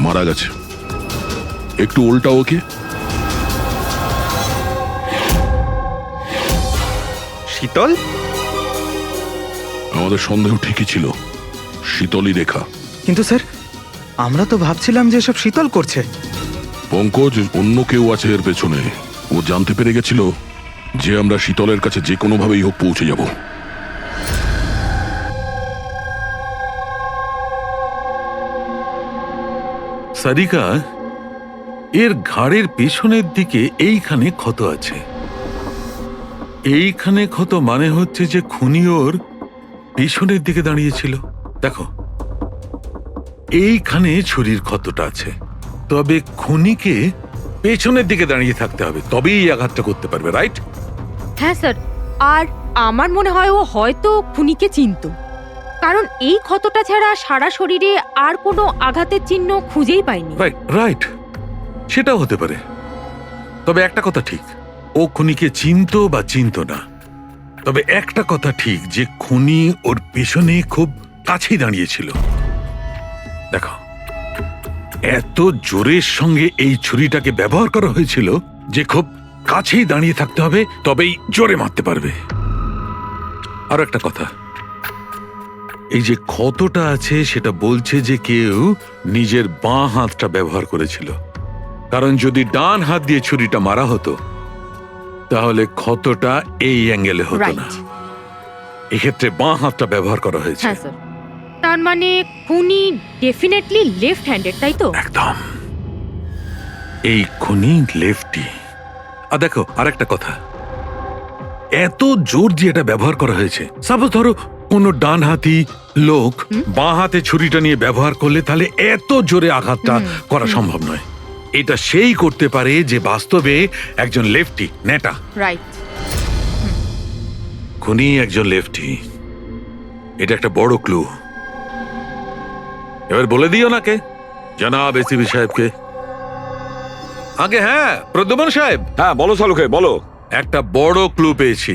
মারা গেছে। একটু উল্টা ওকে। শীতল? আমাদের সন্দেহ ঠিকই ছিল, শীতলই রেখা। কিন্তু স্যার, আমরা তো ভাবছিলাম যে সব শীতল করছে। পঙ্কজ, অন্য কেউ আছে এর পেছনে। ও জানতে পেরে গেছিল যে আমরা শীতলের কাছে যে কোনোভাবেই হোক পৌঁছে যাব। সারিকা, এর ঘাড়ের পেছনের দিকে এইখানে ক্ষত আছে। এইখানে ক্ষত মানে হচ্ছে যে খুনি ওর পেছনের দিকে দাঁড়িয়েছিল। দেখো, এইখানে ছুরির ক্ষতটা আছে। তবে খুনিকে পেছনের দিকে দাঁড়িয়ে থাকতে হবে, তবেই এই আঘাতটা করতে পারবে, রাইট? হ্যাঁ স্যার, আর আমার মনে হয় ও হয়তো খুনিকে চিনতো, কারণ এই ক্ষতটা ছাড়া সারা শরীরে আর কোনো আঘাতের চিহ্ন খুঁজেই পাইনি। রাইট রাইট, সেটাও হতে পারে। তবে একটা কথা ঠিক, ও খুনিকে চিনতো বা চিনতো না, তবে একটা কথা ঠিক যে খুনি ওর পেছনে খুব কাছেই দাঁড়িয়েছিল। দেখো, এত জোরের সঙ্গে এই ছুরিটাকে ব্যবহার করা হয়েছিল যে খুব কাছেই দাঁড়িয়ে থাকতে হবে, তবেই জোরে মারতে পারবে। আর একটা কথা, এই যে ক্ষতটা আছে সেটা বলছে যে কেউ নিজের বাঁ হাতটা ব্যবহার করেছিল, কারণ যদি ডান হাত দিয়ে ছুরিটা মারা হতো তাহলে ক্ষতটা এই অ্যাঙ্গেলে হতো না। এক্ষেত্রে বাঁ হাতটা ব্যবহার করা হয়েছে। হ্যাঁ স্যার, তার মানে খুনি ডেফিনেটলি লেফট হ্যান্ডেড, তাই তো? একদম, এই খুনি লেফটি। আর দেখো, আরেকটা কথা, এত জোর দিয়ে এটা ব্যবহার করা হয়েছে। সাপোজ ধরো কোনো ডান হাতি লোক বাঁ হাতে ছুরিটা নিয়ে ব্যবহার করলে তাহলে এত জোরে আঘাতটা করা সম্ভব নয়। এটা সেই করতে পারে যে বাস্তবে একজন লেফটি, নেটা। রাইট। খুনি একজন লেফটি, এটা একটা বড় ক্লু। এবার বলে দিও নাকে, জনাব এসিপি সাহেবকে। আগে হ্যাঁ, প্রদ্যুম্ন সাহেব। হ্যাঁ বলো সালুকে, বলো। একটা বড় ক্লু পেয়েছি।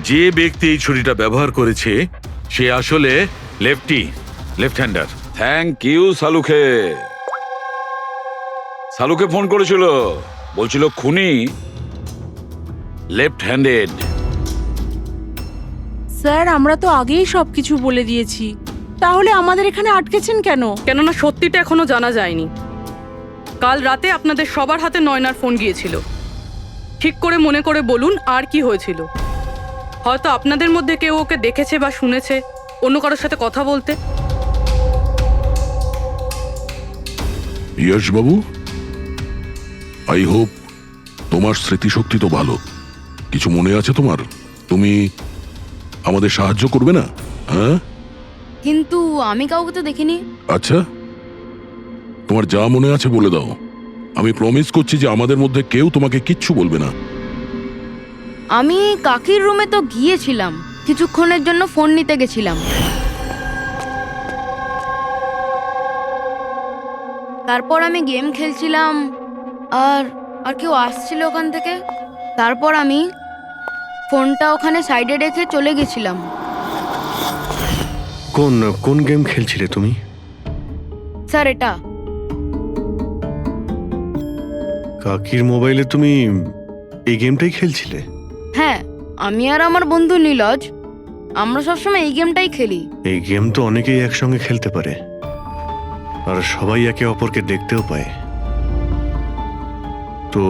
যে ব্যক্তি এই ছুরিটা ব্যবহার করেছে সে আসলে lefty, left hander. Thank you সালুকে। সালুকে ফোন করেছিল, বলছিল খুনি লেফট হ্যান্ডেড। স্যার, আমরা তো আগেই সবকিছু বলে দিয়েছি, তাহলে আমাদের এখানে আটকেছেন কেন? কেননা সত্যিটা এখনো জানা যায়নি। কাল রাতে আপনাদের সবার হাতে নয়নার ফোন গিয়েছিল। ঠিক করে মনে করে বলুন আর কি হয়েছিল। হয়তো আপনাদের মধ্যে কেউ ওকে দেখেছে বা শুনেছে অন্য কারোর সাথে কথা বলতে। ইয়শ বাবু, আই হোপ তোমার স্মৃতিশক্তি তো ভালো, কিছু মনে আছে তোমার? তুমি আমাদের সাহায্য করবে না? হ্যাঁ, কিন্তু আমি কাউকে তো দেখিনি। আচ্ছা, তোমার যা মনে আছে বলে দাও। আমি প্রমিস করছি যে আমাদের মধ্যে কেউ তোমাকে কিচ্ছু বলবে না। আমি কাকির রুমে তো গিয়েছিলাম, কিছুক্ষণের জন্য ফোন নিতে গেছিলাম। তারপর আমি গেম খেলছিলাম, আর আর কেউ আসছিল ওখান থেকে। তারপর আমি ফোনটা ওখানে সাইডে রেখে চলে গেছিলাম। কোন কোন গেম খেলছিলে তুমি? স্যার, এটা কাকির মোবাইলে তুমি এই গেমটাই খেলছিলে? হ্যাঁ, আমি আর আমার বন্ধু নীলজ, আমরা সবসময় এই গেমটাই খেলি। এই গেম তো অনেকেই একসঙ্গে খেলতে পারে, আর সবাই একে অপরকে দেখতেও পায়। তো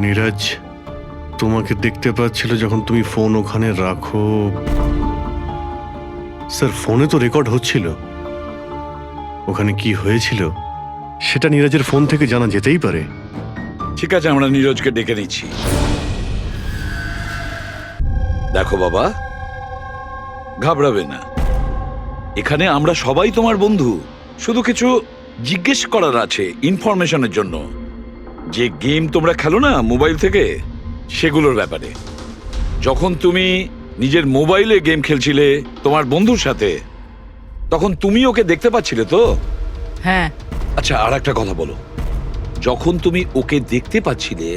নীরজ তোমাকে দেখতে পাচ্ছিল যখন তুমি ফোন ওখানে রাখো। স্যার, ফোনে তো রেকর্ড হচ্ছিল, ওখানে কি হয়েছিল সেটা নীরজের ফোন থেকে জানা যেতেই পারে। ঠিক আছে, আমরা নীরজকে ডেকে নিচ্ছি। দেখো বাবা, ঘাবড়াবে না, এখানে আমরা সবাই তোমার বন্ধু। শুধু কিছু জিজ্ঞেস করার আছে ইনফরমেশনের জন্য। যে গেম তোমরা খেলো না মোবাইল থেকে, সেগুলোর ব্যাপারে। যখন তুমি নিজের মোবাইলে গেম খেলছিলে তোমার বন্ধুর সাথে, তখন তুমি ওকে দেখতে পাচ্ছিলে তো? হ্যাঁ। আচ্ছা, আর একটা কথা বলো, যখন তুমি ওকে দেখতে পাচ্ছিলে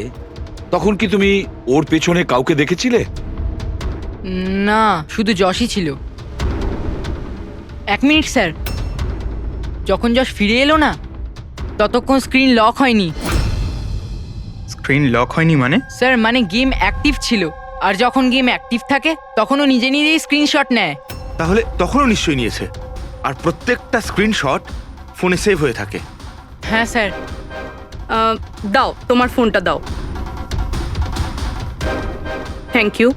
তখন কি তুমি ওর পেছনে কাউকে দেখেছিলে? না, শুধু যশই ছিল। 1 মিনিট স্যার, যখন যশ ফিরে এলো না ততক্ষণ স্ক্রিন লক হয়নি। স্ক্রিন লক হয়নি মানে? স্যার মানে গেম অ্যাক্টিভ ছিল, আর যখন গেম অ্যাক্টিভ থাকে তখন ও নিজে নিজেই স্ক্রিনশট নেয়। তাহলে তখনও নিশ্চয়ই নিয়েছে, আর প্রত্যেকটা স্ক্রিনশট ফোনে সেভ হয়ে থাকে। হ্যাঁ স্যার। দাও তোমার ফোনটা দাও। Thank you.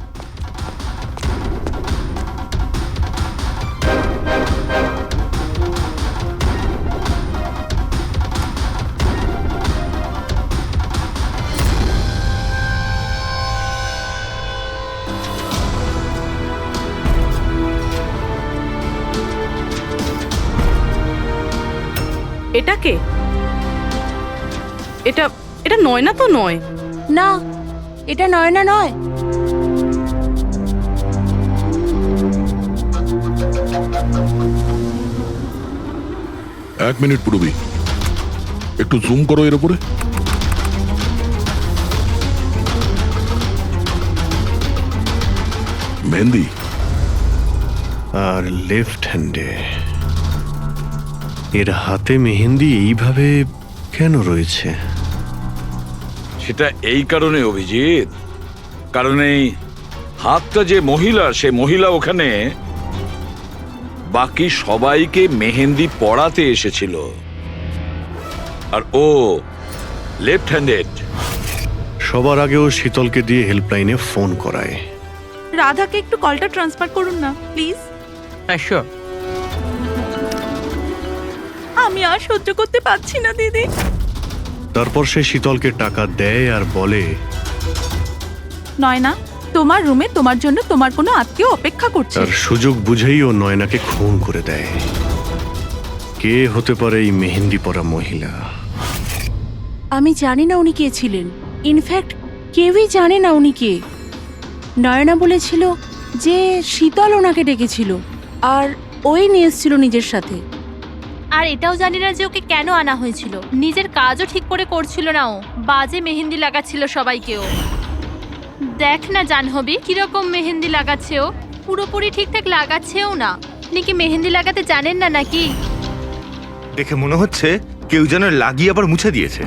এটা কে? এটা এটা নয়না তো নয়। না, এটা নয়না নয়। এক মিনিট পুরবি, একটু জুম করো এর উপরে। মেহেন্দি আর লেফট হ্যান্ডে এর হাতে মেহেন্দি এইভাবে কেন রয়েছে? সেটা এই কারণে অভিজিৎ, কারণ এই হাতটা যে মহিলা, সে মহিলা ওখানে বাকি সবাইকে মেহেন্দি পড়াতে এসেছিল, আর ও লেফট হ্যান্ডেড। সবার আগেও শীতলকে দিয়ে হেল্পলাইনে ফোন করায়। রাধাকে একটু কলটা ট্রান্সফার করুন না প্লিজ। হ্যাঁ শিওর। আমি আর সহ্য করতে পারছি না দিদি। তারপর সে শীতলকে টাকা দেয় আর বলে, নয়না, তোমার রুমে তোমার জন্য তোমার কোনো আত্মীয় অপেক্ষা করছে। তার সুযোগ বুঝেই ও নয়নাকে খুন করে দেয়। কে হতে পারে এই মেহেন্দি পরা মহিলা? আমি জানি না উনি কে ছিলেন। ইনফ্যাক্ট কেউই জানে না উনি কে। নয়না বলেছিল যে শীতল ওনাকে ডেকেছিল আর ওই নিয়ে এসেছিল নিজের সাথে। আর এটাও জানি না যে ওকে কেন আনা হয়েছিল। নিজের কাজও ঠিক করে করছিল না ও, বাজে মেহেন্দি লাগাচ্ছিল সবাইকেও। দেখ না জাহ্নবী কিরকম মেহেন্দি লাগাচ্ছে ও, পুরোপুরি ঠিকঠাক লাগাচ্ছেও না। আপনি কি মেহেন্দি লাগাতে জানেন না নাকি? দেখে মনে হচ্ছে কেউ যেন লাগিয়ে আবার মুছে দিয়েছে।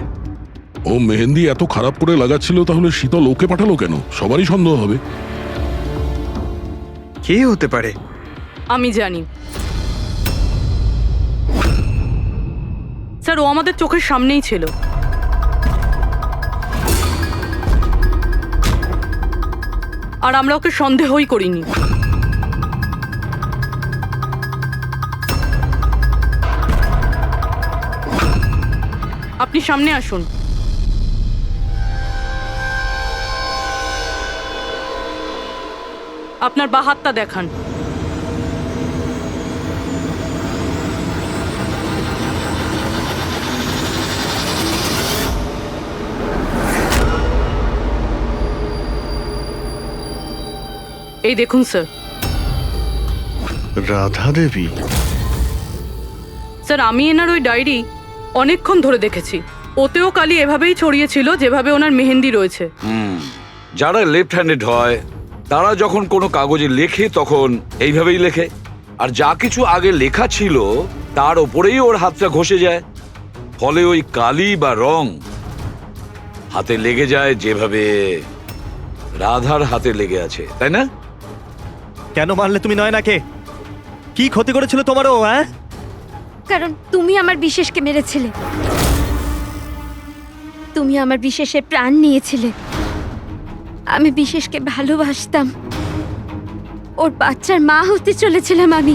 ও মেহেন্দি এত খারাপ করে লাগাচ্ছিল, তাহলে শীতল ওকে পাঠালো কেন? সবারই সন্দেহ হবে। কে হতে পারে? আমি জানি স্যার, ও আমাদের চোখের সামনেই ছিল। আর আমরা ওকে সন্দেহই করিনি। আপনি সামনে আসুন। আপনার বা হাতটা দেখান। এই দেখুন স্যার। রাধা দেবী? স্যার, আমি এনার ওই ডায়েরি অনেকক্ষণ ধরে দেখেছি। ওতেও কালি এভাবেই ছড়িয়েছিল যেভাবে ওনার মেহেন্দি রয়েছে। যারা লেফট হ্যান্ডেড হয় তারা যখন কোনো কাগজে লেখে তখন এইভাবেই লেখে, আর যা কিছু আগে লেখা ছিল তার ওপরেই ওর হাতটা ঘষে যায়, ফলে ওই কালি বা রং হাতে লেগে যায় যেভাবে রাধার হাতে লেগে আছে, তাই না? কেন মারলে তুমি নয়নাকে? কি ক্ষতি করেছিল তোমারও? হ্যাঁ, কারণ তুমি আমার বিশেষকে মেরেছিলে। তুমি আমার বিশেষের প্রাণ নিয়েছিলে। আমি বিশেষকে ভালোবাসতাম। ওর বাচ্চার মা হতে চলেছিলাম আমি।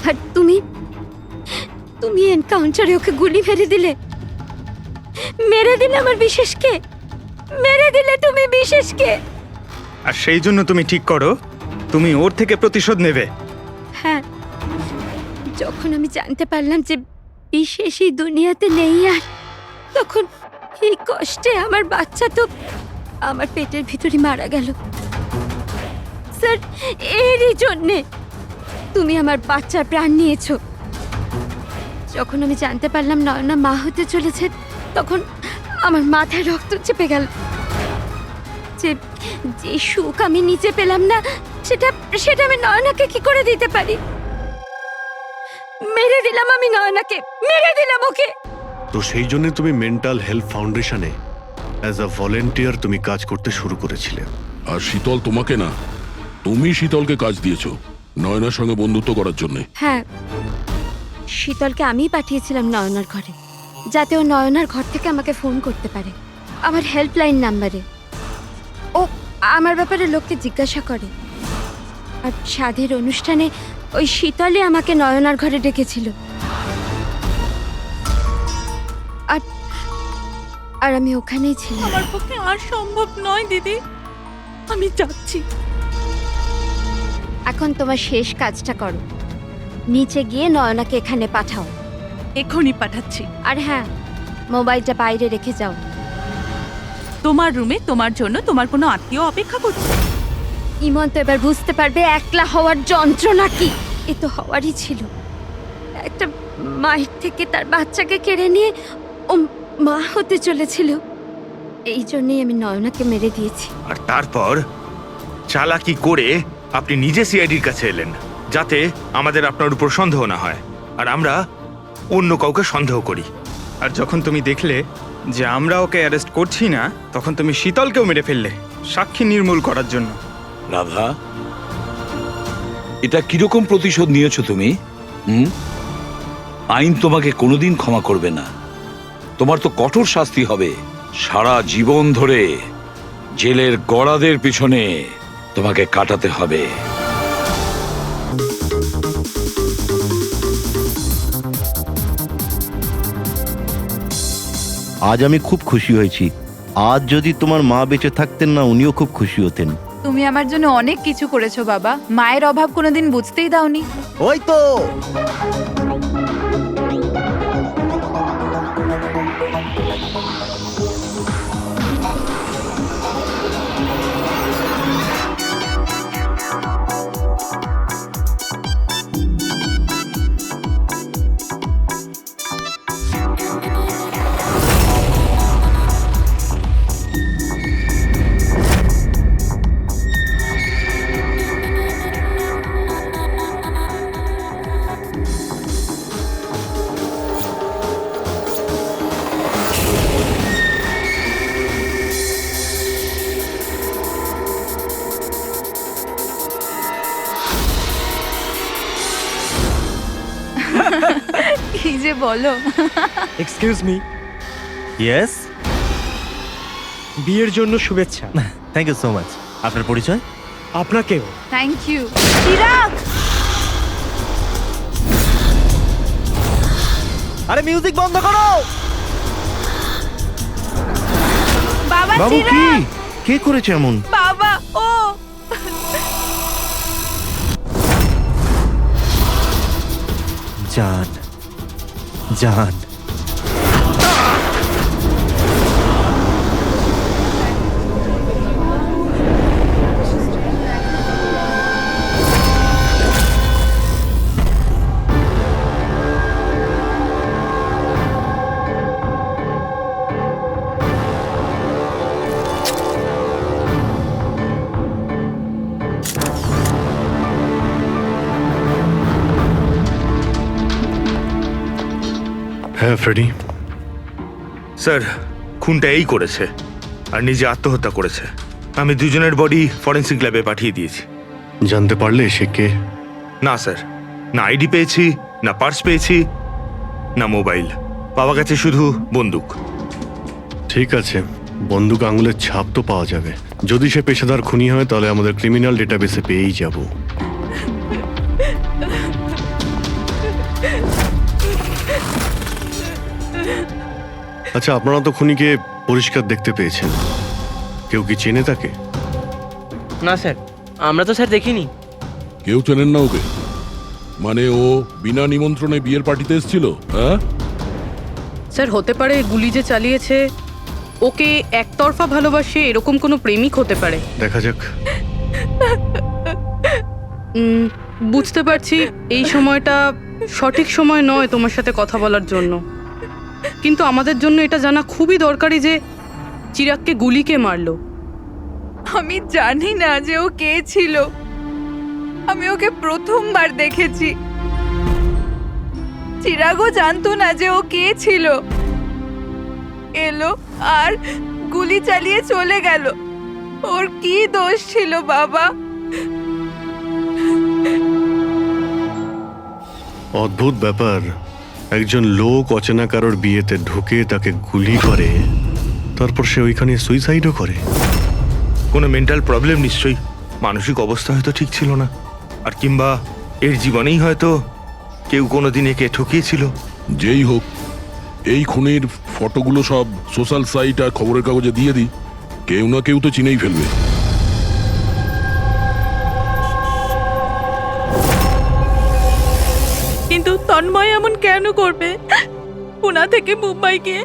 আর তুমি এনকাউন্টারে ওকে গুলি মেরে দিলে। আমার বিশেষকে মেরে দিলে তুমি বিশেষকে। আর সেই জন্য তুমি ঠিক করো তুমি ওর থেকে প্রতিশোধ নেবে। হ্যাঁ, যখন আমি জানতে পারলাম যে বিশেষই দুনিয়াতে নেই আর, তখন এই কষ্টে আমার বাচ্চা তো আমার পেটের ভিতরে মারা গেল। স্যার, এরই জন্যে তুমি আমার বাচ্চার প্রাণ নিয়েছো। যখন আমি জানতে পারলাম নয়না মা হতে চলেছে, তখন আমার মাথায় রক্ত চেপে গেল। যে যে সুখ আমি নিচে পেলাম না, সেটা সেটা আমি নয়নাকে কি করে দিতে পারি? মেরে দিলাম আমি নয়নাকে, মেরে দিলাম ওকে। তো সেই জন্য তুমি মেন্টাল হেলথ ফাউন্ডেশনে অ্যাজ আ ভলেন্টিয়ার তুমি কাজ করতে শুরু করেছিলে। আর শীতল তোমাকে না, তুমি শীতলকে কাজ দিয়েছো নয়নার সঙ্গে বন্ধুত্ব করার জন্য। হ্যাঁ, শীতলকে আমিই পাঠিয়েছিলাম নয়নার ঘরে, যাতে ও নয়নার ঘর থেকে আমাকে ফোন করতে পারে আমার হেল্পলাইন নাম্বারে। ও আমার ব্যাপারে লোককে জিজ্ঞাসা করে। আর সাধের অনুষ্ঠানে ওই শীতলই আমাকে নয়নার ঘরে ডেকেছিল। আর আর আমি ওখানেই ছিলাম। আমার পক্ষে আর সম্ভব নয় দিদি, আমি যাচ্ছি। এখন তোমার শেষ কাজটা করো, নিচে গিয়ে নয়নাকে এখানে পাঠাও। এখনই পাঠাচ্ছি। আর হ্যাঁ, মোবাইলটা বাইরে রেখে যাও। তোমার রুমে তোমার জন্য তোমার কোনো আত্মীয় অপেক্ষা করছে। ইমন তো এবার বুঝতে পারবে একলা হওয়ার যন্ত্রণা কি। এ তো হওয়ারই ছিল। একটা মায়ের থেকে তার বাচ্চাকে কেড়ে নিয়ে ও মা হতে চলেছিল। এই জন্যই আমি নয়নাকে মেরে দিয়েছি। আর তারপর চালাকি করে আপনি নিজে সিআইডির কাছে এলেন, যাতে আমাদের আপনার উপর সন্দেহ না হয় আর আমরা অন্য কাউকে সন্দেহ করি। আর যখন তুমি দেখলে যে আমরা ওকে অ্যারেস্ট করছি না, তখন তুমি শীতলকেও মেরে ফেললে সাক্ষী নির্মূল করার জন্য। রাধা, এটা কিরকম প্রতিশোধ নিয়েছো তুমি? আইন তোমাকে কোনোদিন ক্ষমা করবে না। তোমার তো কঠোর শাস্তি হবে। সারা জীবন ধরে জেলের গড়াদের পিছনে তোমাকে কাটাতে হবে। আজ আমি খুব খুশি হয়েছি। আজ যদি তোমার মা বেঁচে থাকতেন না, উনিও খুব খুশি হতেন। তুমি আমার জন্য অনেক কিছু করেছো বাবা, মায়ের অভাব কোনোদিন বুঝতেই দাওনি। ওই তো কি যে বলো। Excuse me. ইয়েস, বিয়ের জন্য শুভেচ্ছা। Thank you so much. আপনার পরিচয়? আপনাকেও। Thank you. চিরাগ, আরে মিউজিক বন্ধ করো। বাবা বাবু কি চিরাগ, কে করেছে এমন? বাবা ও। জান, জান। হ্যাঁ ফ্রেডি, স্যার, খুনটা এই করেছে আর নিজে আত্মহত্যা করেছে। আমি দুজনের বডি ফরেন্সিক ল্যাবে পাঠিয়ে দিয়েছি। জানতে পারলে সে কে? না স্যার, না আইডি পেয়েছি, না পার্স পেয়েছি, না মোবাইল। পাওয়া গেছে শুধু বন্দুক। ঠিক আছে, বন্দুক আঙুলের ছাপ তো পাওয়া যাবে। যদি সে পেশাদার খুনি হয় তাহলে আমাদের ক্রিমিনাল ডেটাবেসে পেয়েই যাব। আচ্ছা, আপনারা তো খুনিকে পরিষ্কার দেখতে পেয়েছেন। কেউ কি চেনে তাকে? না স্যার, আমরা তো স্যার দেখিনি। কেউ চেনেন না ওকে? মানে ও বিনা নিমন্ত্রণে বিয়ের পার্টিতে এসেছিল? হ্যাঁ স্যার, হতে পারে গুলি যে চালিয়েছে ওকে একতরফা ভালোবাসে এরকম কোনো প্রেমিক হতে পারে। দেখা যাক। বুঝতে পারছি এই সময়টা সঠিক সময় নয় তোমার সাথে কথা বলার জন্য, কিন্তু আমাদের জন্য এটা জানা খুবই দরকারি যে চিরাগকে গুলি কে মারলো। আমি জানি না যে ও কে ছিল। আমি ওকে প্রথমবার দেখেছি। চিরাগও জানতো না যে ও কে ছিল। এলো আর গুলি চালিয়ে চলে গেল। ওর কি দোষ ছিল বাবা? অদ্ভুত ব্যাপার, একজন লোক অচেনা কারোর বিয়েতে ঢুকে তাকে গুলি করে, তারপর সে ওইখানে সুইসাইডও করে। কোনো মেন্টাল প্রবলেম নিশ্চয়ই, মানসিক অবস্থা হয়তো ঠিক ছিল না, আর কিংবা এর জীবনেই হয়তো কেউ কোনোদিন একে ঠকিয়েছিল। যেই হোক, এই খুনের ফটোগুলো সব সোশ্যাল সাইট আর খবরের কাগজে দিয়ে দিই, কেউ না কেউ তো চিনেই ফেলবে। কিন্তু তন্ময় এমন কেন করবে? পুনা থেকে মুম্বাই গিয়ে,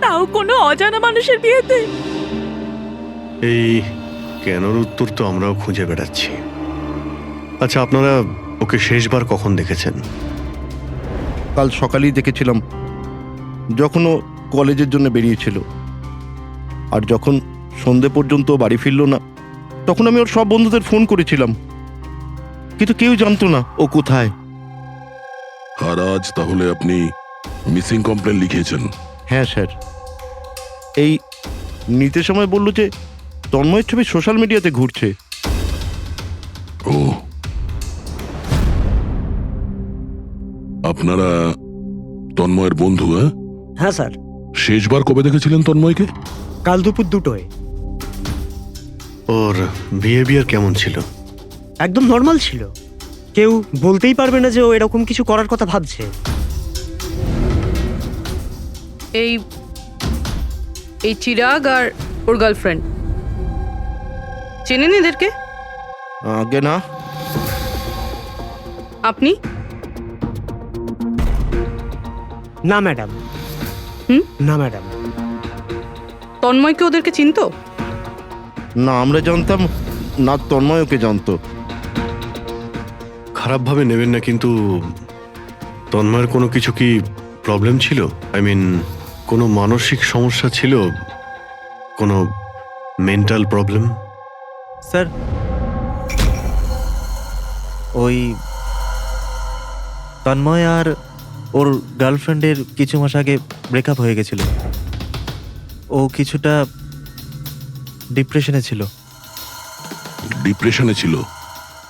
তাও কোনো অজানা মানুষের বিয়েতে। এই কেনর উত্তর তো আমরাও খুঁজে বেড়াচ্ছি। আচ্ছা, আপনারা ওকে শেষবার কখন দেখেছেন? কাল সকালেই দেখেছিলাম, যখন ও কলেজের জন্য বেরিয়েছিল। আর যখন সন্ধে পর্যন্ত ও বাড়ি ফিরল না, তখন আমি ওর সব বন্ধুদের ফোন করেছিলাম, কিন্তু কেউ জানতো না ও কোথায়। আর আজ তাহলে আপনি মিসিং কমপ্লেন লিখিয়েছেন? হ্যাঁ স্যার, এই নিতে সময় বলল যে তন্ময়ের ছবি সোশ্যাল মিডিয়াতে ঘুরছে। ও, আপনারা তন্ময়ের বন্ধু? হ্যাঁ স্যার। শেষবার কবে দেখেছিলেন তন্ময়কে? কাল দুপুর 2টোয়। ওর বিহেভিয়ার কেমন ছিল? একদম নর্মাল ছিল, কেউ বলতেই পারবে না যে ও এরকম কিছু করার কথা ভাবছে। এই এই চিরাগ আর ওর গার্লফ্রেন্ড চেনেন এদেরকে? আগে না। আপনি? না ম্যাডাম। না ম্যাডাম। তন্ময়কে ওদেরকে চিনতো? না আমরা জানতাম না, তন্ময় ওকে জানতো। খারাপভাবে নেবেন না, কিন্তু তন্ময়ের কোনো কিছু কি প্রবলেম ছিল? আই মিন, কোনো মানসিক সমস্যা ছিল, কোনো মেন্টাল প্রবলেম? স্যার, ওই তন্ময় আর ওর গার্লফ্রেন্ডের কিছু মাস আগে ব্রেকআপ হয়ে গেছিল। ও কিছুটা ডিপ্রেশনে ছিল। ডিপ্রেশনে ছিল?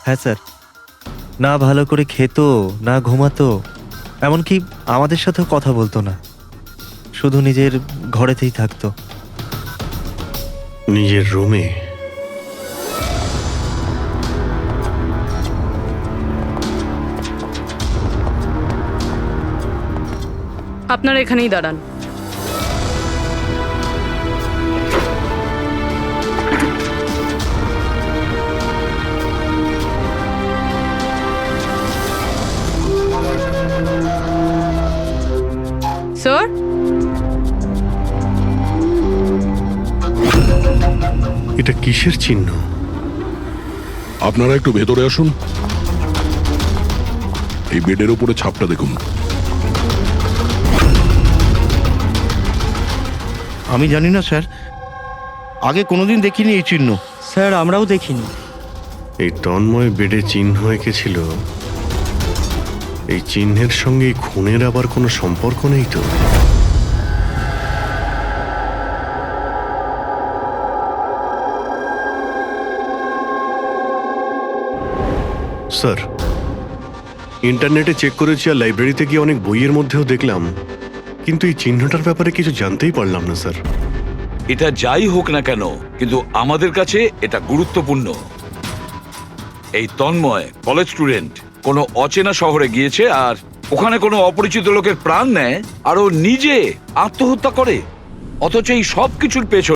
হ্যাঁ স্যার, না ভালো করে খেত, না ঘুমাতো, এমনকি আমাদের সাথেও কথা বলতো না, শুধু নিজের ঘরেতেই থাকতো। নিজের রুমে? আপনারা এখানেই দাঁড়ান। স্যার, এটা কিসের চিহ্ন? আপনারা একটু ভেতরে আসুন। এই বেডের উপরে ছাপটা দেখুন। আমি জানি না স্যার, আগে কোনোদিন দেখিনি এই চিহ্ন। স্যার, আমরাও দেখিনি। এই তন্ময় বেডে চিহ্ন এঁকেছিল, এই চিহ্নের সঙ্গে এই খুনের আবার কোনো সম্পর্ক নেই তো? স্যার, ইন্টারনেটে চেক করেছি আর লাইব্রেরিতে গিয়ে অনেক বইয়ের মধ্যেও দেখলাম, কিন্তু এই চিহ্নটার ব্যাপারে কিছু জানতেই পারলাম না স্যার। এটা যাই হোক না কেন, কিন্তু আমাদের কাছে এটা গুরুত্বপূর্ণ। এই তন্ময় কলেজ স্টুডেন্ট, কোনো অচেনা শহরে গিয়েছে আর ওখানে কোনো অপরিচিত লোকের প্রাণ নেয় আর ও নিজে আত্মহত্যা করে, অথচ এই সব কিছুর পেছনে